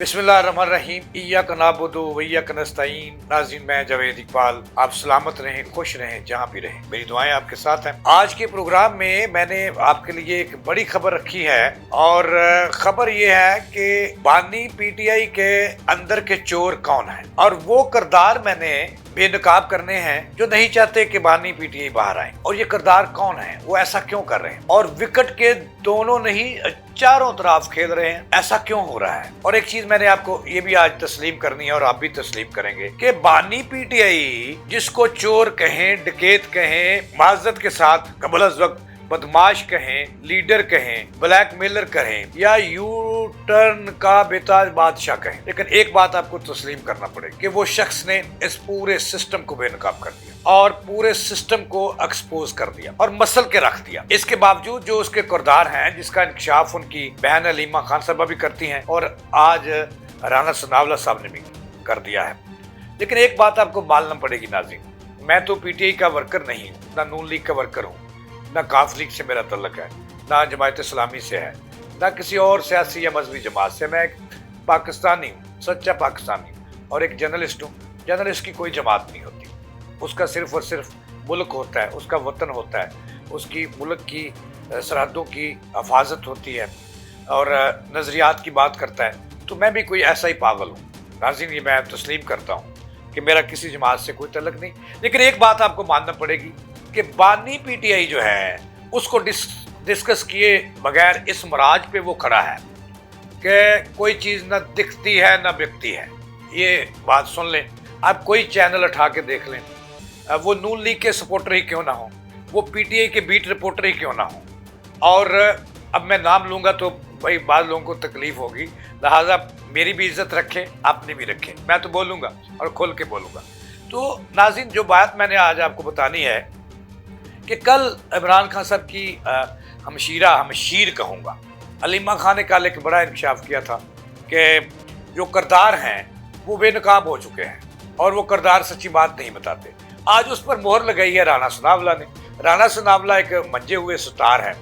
बिस्मिल्लाहिर्रहमानिर्रहीम इय्याक नअबुदु व इय्याक नस्तईन। नाज़रीन, मैं जावेद इकबाल, आप सलामत रहें, खुश रहें, जहाँ भी रहें, मेरी दुआएं आपके साथ हैं। आज के प्रोग्राम में मैंने आपके लिए एक बड़ी खबर रखी है और खबर ये है कि बानी पीटीआई के अंदर के चोर कौन है और वो किरदार मैंने बेनकाब करने हैं जो नहीं चाहते कि बानी पीटीआई बाहर आए। और ये किरदार कौन है, वो ऐसा क्यों कर रहे हैं और विकेट के दोनों नहीं चारों तरफ खेल रहे हैं, ऐसा क्यों हो रहा है। और एक चीज मैंने आपको ये भी आज तस्लीम करनी है और आप भी तस्लीम करेंगे कि बानी पीटीआई जिसको चोर कहें, डकैत कहें, माजरत के साथ कबल अज़ वक्त बदमाश कहें, लीडर कहें, ब्लैकमेलर कहें या यू टर्न का बेताज बादशाह कहें, लेकिन एक बात आपको तस्लीम करना पड़ेगी कि वो शख्स ने इस पूरे सिस्टम को बेनकाब कर दिया और पूरे सिस्टम को एक्सपोज कर दिया और मसल के रख दिया। इसके बावजूद जो उसके किरदार हैं, जिसका इंकशाफ उनकी बहन अलीमा खान साहबा भी करती हैं और आज राना सनावला साहब ने भी कर दिया है। लेकिन एक बात आपको मानना पड़ेगी नाज़रीन, मैं तो पीटीआई का वर्कर नहीं हूँ, ना नून लीग का वर्कर हूँ, ना काफ लीग से मेरा तल्लक है, ना जमायत इस्लामी से है, ना किसी और सियासी या मजहबी जमात से। मैं एक पाकिस्तानी हूँ, सच्चा पाकिस्तानी हूँ और एक जर्नलिस्ट हूँ। जर्नलिस्ट की कोई जमात नहीं होती, उसका सिर्फ और सिर्फ मुल्क होता है, उसका वतन होता है, उसकी मुल्क की सरहदों की हिफाजत होती है और नज़रियात की बात करता है। तो मैं भी कोई ऐसा ही पागल हूँ नाज़रीन, ये मैं तस्लीम करता हूँ कि मेरा किसी जमात से कोई तल्लक नहीं। लेकिन एक बात आपको मानना पड़ेगी कि बानी पीटीआई जो है उसको डिस्कस किए बगैर इस मराज पे वो खड़ा है कि कोई चीज़ ना दिखती है ना बिकती है। ये बात सुन लें, आप कोई चैनल उठा के देख लें, वो नून लीग के सपोर्टर ही क्यों ना हो, वो पीटीआई के बीट रिपोर्टर ही क्यों ना हो। और अब मैं नाम लूँगा तो भाई बाद लोगों को तकलीफ होगी, लिहाजा मेरी भी इज्जत रखें, अपनी भी रखें, मैं तो बोलूँगा और खोल के बोलूँगा। तो नाज़रीन, जो बात मैंने आज आपको बतानी है कि कल इमरान खान साहब की हमशीर कहूँगा, अलीमा खान ने कल एक बड़ा इंकशाफ किया था कि जो किरदार हैं वो बेनकाब हो चुके हैं और वो किरदार सच्ची बात नहीं बताते। आज उस पर मोहर लगाई है राना सनावला ने। राना सनावला एक मंजे हुए स्टार है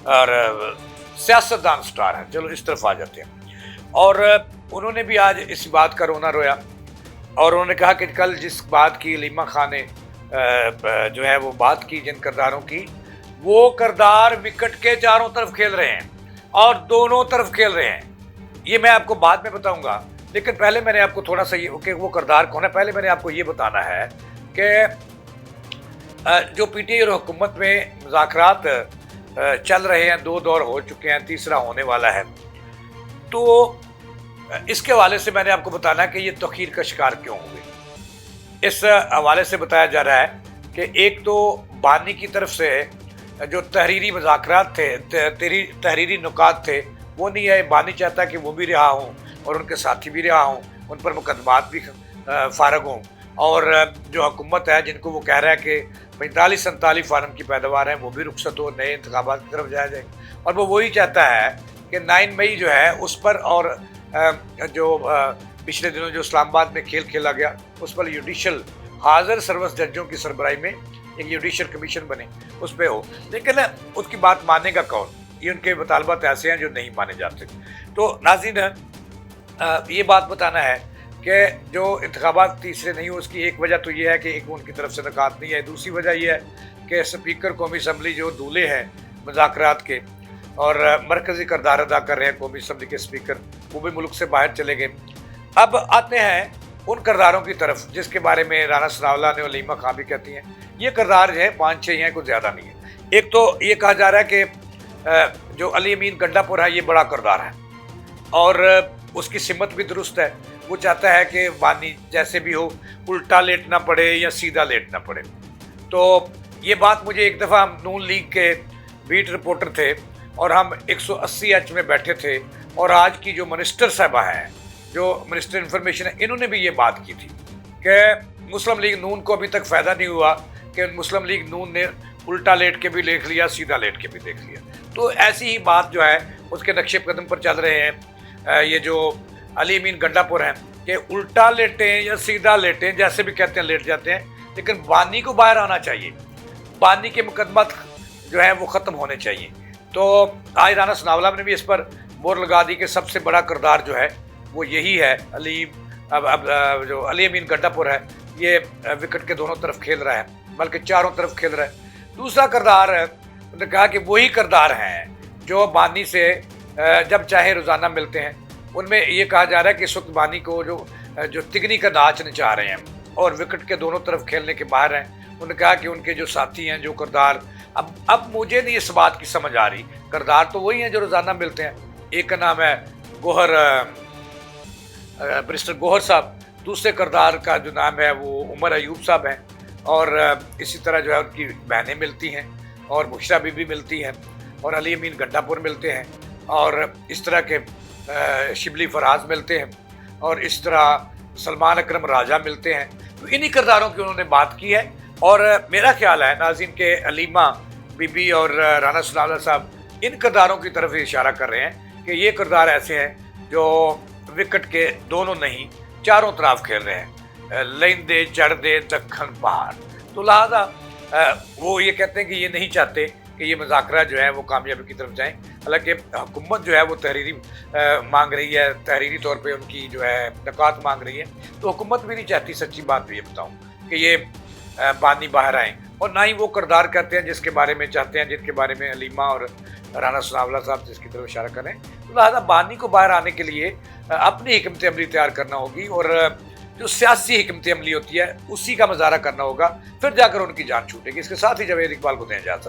और सियासतदान स्टार है, चलो इस तरफ आ जाते हैं। और उन्होंने भी आज इस बात का रोना रोया और उन्होंने कहा कि कल जिस बात की अलीमा खान ने जो है वो बात की, जिन किरदारों की, वो किरदार विकेट के चारों तरफ खेल रहे हैं और दोनों तरफ खेल रहे हैं। ये मैं आपको बाद में बताऊंगा, लेकिन पहले मैंने आपको थोड़ा सा ये कि वो किरदार कौन है, पहले मैंने आपको ये बताना है कि जो पीटीआई और हुकूमत में मुज़ाकरात चल रहे हैं, 2 दौर हो चुके हैं, तीसरा होने वाला है। तो इसके हवाले से मैंने आपको बताना है कि ये तखीर का शिकार क्यों हुए। इस हवाले से बताया जा रहा है कि एक तो बानी की तरफ से जो तहरीरी मुज़ाकरात थे, तहरीरी नुकात थे, वो नहीं है। बानी चाहता कि वो भी रिहा हों और उनके साथी भी रिहा हों, उन पर मुकदमात भी फारग हों। और जो हुकूमत है, जिनको वो कह रहा है कि 45-47 फार्म की पैदावार है, वो भी रुखसत हो, नए इंतखाबात की तरफ जाया जाए। और वो वही चाहता है कि 9 मई जो है उस पर, और जो पिछले दिनों जो इस्लामाबाद में खेल खेला गया, उस पर जुडिशल हाजिर सर्विस जजों की सरबराही में एक जुडिशल कमीशन बने, उस पर हो। लेकिन उसकी बात मानेगा कौन? ये उनके मुतालबात ऐसे हैं जो नहीं माने जाते। तो नाज़रीन, ये बात बताना है कि जो इंतखाबात तीसरे नहीं हो, उसकी एक वजह तो ये है कि एक उनकी तरफ से नकात नहीं है, दूसरी वजह यह है कि स्पीकर कौमी असम्बली जो दूल्हे हैं मुज़ाकरात के और मरकज़ी किरदार अदा कर रहे हैं कौमी असम्बली के स्पीकर, वो भी मुल्क से बाहर चले गए। अब आते हैं उन किरदारों की तरफ जिसके बारे में राना सनावला ने और अलीमा खान भी कहती हैं। ये किरदार जो है 5-6 हैं, कुछ ज़्यादा नहीं है। एक तो ये कहा जा रहा है कि जो अली अमीन गंडापुर है, ये बड़ा किरदार है और उसकी सिमत भी दुरुस्त है। वो चाहता है कि बानी जैसे भी हो, उल्टा लेटना पड़े या सीधा लेटना पड़े। तो ये बात मुझे एक दफ़ा, हम नून लीग के बीट रिपोर्टर थे और हम 180H में बैठे थे और आज की जो मिनिस्टर साहबा हैं, जो मिनिस्टर इंफॉर्मेशन है, इन्होंने भी ये बात की थी कि मुस्लिम लीग नून को अभी तक फ़ायदा नहीं हुआ कि मुस्लिम लीग नून ने उल्टा लेट के भी देख लिया, सीधा लेट के भी देख लिया। तो ऐसी ही बात जो है उसके नक्शे कदम पर चल रहे हैं ये जो अली अमीन गंडापुर हैं कि उल्टा लेटें या सीधा लेटें, जैसे भी कहते हैं लेट जाते हैं, लेकिन बानी को बाहर आना चाहिए, बानी के मुकदमात जो है वो ख़त्म होने चाहिए। तो आज राना सनावला ने भी इस पर मोहर लगा दी कि सबसे बड़ा किरदार जो है वो यही है। अब जो अली अमीन गड्ढापुर है, ये विकेट के दोनों तरफ खेल रहा है, बल्कि चारों तरफ खेल रहा है। दूसरा किरदार है, उन्होंने कहा कि वही किरदार हैं जो बानी से जब चाहे रोज़ाना मिलते हैं। उनमें ये कहा जा रहा है कि इस वक्त बानी को जो तिगनी का नाच नचा रहे हैं और विकेट के दोनों तरफ खेलने के बाहर हैं। उन्होंने कहा कि उनके जो साथी हैं, जो किरदार, अब मुझे नहीं इस बात की समझ आ रही, किरदार तो वही हैं जो रोज़ाना मिलते हैं। एक का नाम है गौहर, बैरिस्टर गौहर साहब, दूसरे किरदार का जो नाम है वो उमर अयूब साहब हैं, और इसी तरह जो है उनकी बहनें मिलती हैं और बुशरा बीबी मिलती हैं और अली अमीन गड्ढापुर मिलते हैं, और इस तरह के शिबली फराज मिलते हैं, और इस तरह सलमान अकरम राजा मिलते हैं। तो इन्हीं किरदारों की उन्होंने बात की है, और मेरा ख्याल है नाज़रीन के अलीमा बीबी और राना सनाउल्लाह साहब इन किरदारों की तरफ इशारा कर रहे हैं कि ये किरदार ऐसे हैं जो विकेट के दोनों नहीं चारों तरफ खेल रहे हैं, लेंदे चढ़ दे दखन पहाड़। तो लिहाजा वो ये कहते हैं कि ये नहीं चाहते कि ये मुज़ाकरा जो है वो कामयाबी की तरफ जाएं। हालांकि हुकूमत जो है वो तहरीरी मांग रही है, तहरीरी तौर पे उनकी जो है नकात मांग रही है, तो हुकूमत भी नहीं चाहती, सच्ची बात भी ये बताऊँ, कि ये बानी बाहर आएँ, और ना ही वो किरदार कहते हैं जिसके बारे में चाहते हैं, जिनके बारे में अलीमा और राना सनाउल्लाह साहब जिसकी तरफ इशारा करें। तो लिहाजा बानी को बाहर आने के लिए अपनी हिकमत अमली तैयार करना होगी, और जो सियासी हिकमत अमली होती है उसी का मुजाहरा करना होगा, फिर जाकर उनकी जान छूटेगी। इसके साथ ही जावेद इकबाल को दें इजाज़त।